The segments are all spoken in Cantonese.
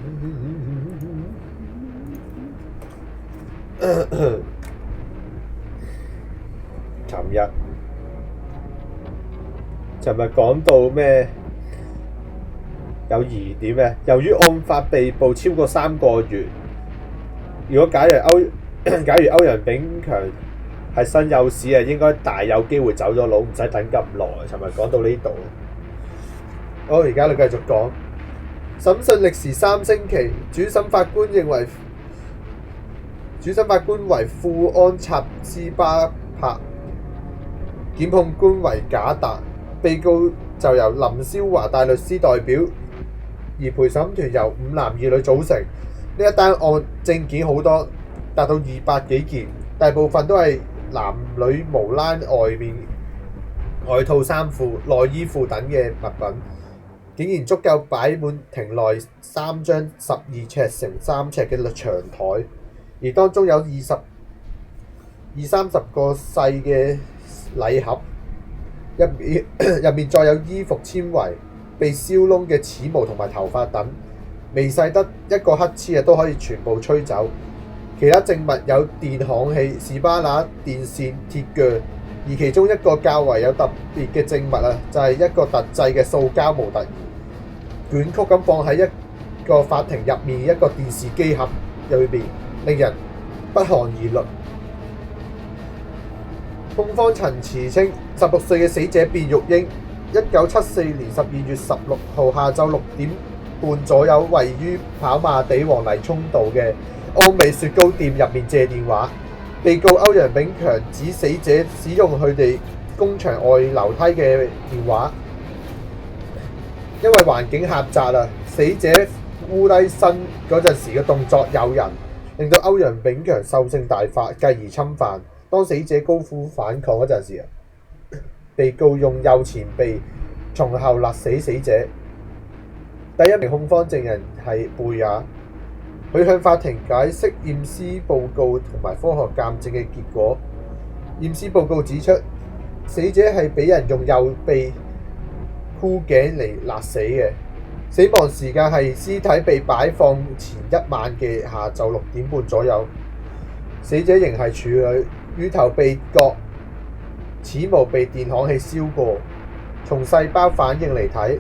尋日講到咩？有疑點嘅，由於案發被捕超過3個月，假如歐陽炳強係新有市啊，應該大有機會走咗佬，唔使等咁耐。尋日講到呢度，好，而家你繼續講。審訊歷時3星期，主審法官為富安插斯巴柏，檢控官為賈達，被告就由林蕭華大律師代表，而陪審團由5男2女組成。呢一單案證件好多，達到200幾件，大部分都係男女無欄外套、衫褲、內衣褲等嘅物品，竟然足夠擺滿庭內3張12尺乘3尺嘅長台，而當中有20-30個細嘅禮盒，入面再有衣服纖維、被燒窿嘅恥毛同埋頭髮等，微細得一個黑黐都可以全部吹走。其他證物有電焊器、士巴拿、電線、鐵鋸，而其中一個較為有特別嘅證物就係一個特製嘅塑膠模特兒，捲曲咁放喺一個法庭入面一個電視機盒裏面，令人不寒而栗。控方陳詞稱，16歲嘅死者卞玉英1974年12月16號下晝6點半左右，位於跑馬地黃泥涌道嘅安美雪糕店入面借電話。被告歐陽炳強指死者使用佢哋工場外樓梯嘅電話，因為環境狹窄死者烏低身嗰陣時嘅動作誘人，令到歐陽炳強獸性大發，繼而侵犯。當死者高呼反抗嗰陣時被告用右前臂從後勒死死者。第一名控方證人係貝亞，佢向法庭解釋驗屍報告同埋科學鑑證嘅結果。驗屍報告指出，死者係俾人用右臂箍頸嚟勒死嘅，死亡時間係屍體被擺放前一晚嘅下晝6點半左右。死者仍係處女，乳頭被割，恥毛被電焊器燒過。從細胞反應嚟睇，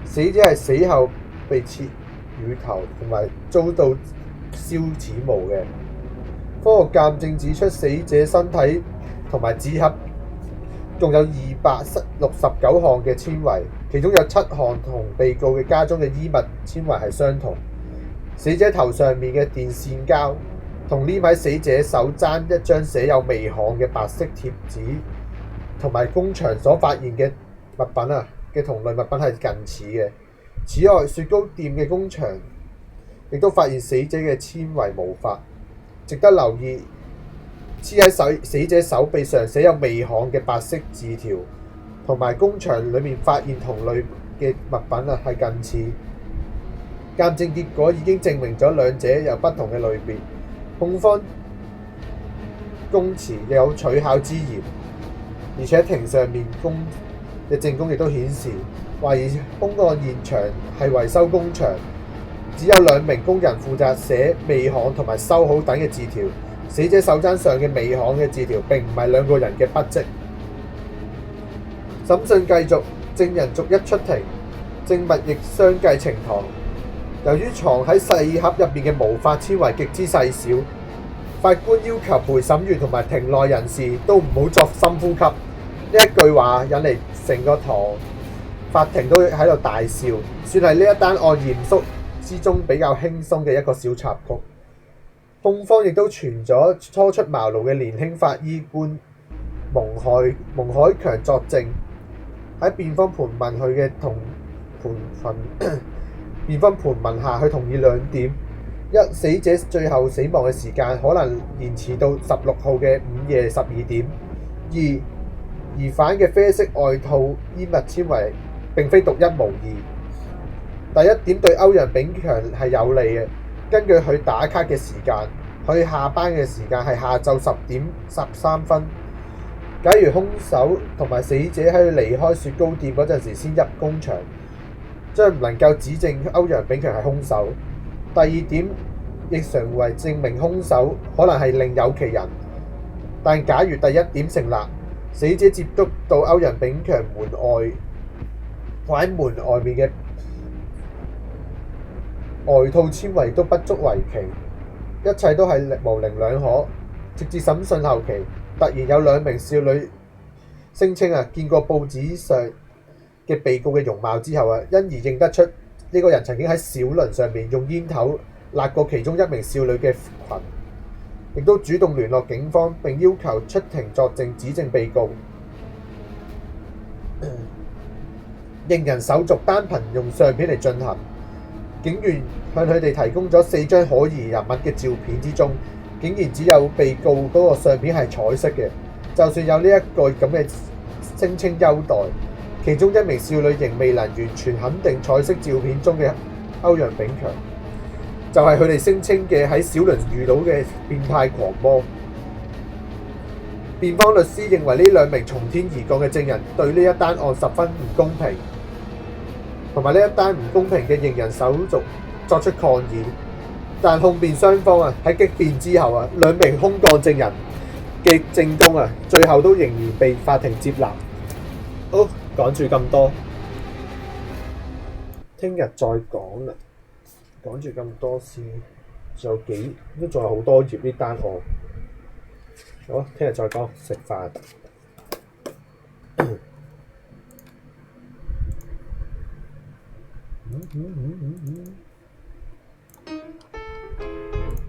死者係死後被切乳頭同埋遭到燒恥毛嘅。科學鑑證指出，死者身體同埋紙盒共有269項嘅纖維，其中有7項同被告嘅家中嘅衣物纖維係相同。死者頭上面嘅電線膠同黏喺死者手踭一張寫有微焊嘅白色貼紙，同埋工場所發現嘅物品嘅同類物品係近似嘅。此外，雪糕店嘅工場亦都發現死者嘅纖維毛髮。值得留意，黐喺死者手臂上寫有微焊嘅白色字條，同埋工場裏面發現同類嘅物品係近似。鑑證結果已經證明咗兩者有不同嘅類別。控方供詞有取巧之嫌，而且庭上面嘅證供亦都顯示，懷疑兇案現場係維修工場，只有2名工人負責寫未焊同埋收好等嘅字條。死者手踭上嘅未焊嘅字條並唔係2個人嘅筆跡。審訊繼續，證人逐一出庭，證物亦相繼呈堂。由於藏喺細盒入面嘅毛髮纖維極之細小，法官要求陪審員同埋庭內人士都唔好作深呼吸。呢一句話引嚟成個法庭都喺度大笑，算係呢一單案嚴肅之中比較輕鬆嘅一個小插曲。控方亦都傳咗初出茅廬嘅年輕法醫官蒙海強作證，喺辯方盤問佢嘅辯方盤問下，佢同意2點：一、死者最後死亡嘅時間可能延遲到16號嘅午夜12點；二、疑犯嘅啡色外套衣物纖維並非獨一無二。第一點對歐陽炳強係有利嘅。根據佢打卡嘅時間，佢下班嘅時間係下晝10點13分。假如兇手同埋死者喺佢離開雪糕店嗰陣時先入工場，將唔能夠指證歐陽炳強係兇手。第二點亦常為證明兇手可能係另有其人，但假如第一點成立，死者接觸到歐陽炳強門外或喺門外面嘅外套纖維都不足為奇，一切都係模棱兩可。直至審訊後期，突然有兩名少女聲稱見過報紙上嘅被告嘅容貌之後因而認得出呢個人曾經喺小輪上面用煙頭辣過其中一名少女嘅裙，亦都主動聯絡警方並要求出庭作證指證被告。認人手續單憑用相片嚟進行，警員向佢哋提供咗4張可疑人物嘅照片之中，竟然只有被告嗰個相片係彩色嘅。就算有呢一個咁嘅聲稱優待，其中一名少女仍未能完全肯定彩色照片中嘅歐陽炳強就係佢哋聲稱嘅喺小輪遇到嘅變態狂魔。辯方律師認為呢兩名從天而降嘅證人對呢一單案十分唔公平，同埋呢一單唔公平嘅認人手續作出抗議，但控辯雙方喺激辯之後兩名空降證人嘅證供最後都仍然被法庭接納。好，講住咁多，聽日再講啦。講住咁多先，仲有好多頁呢單案。好，聽日再講，食飯。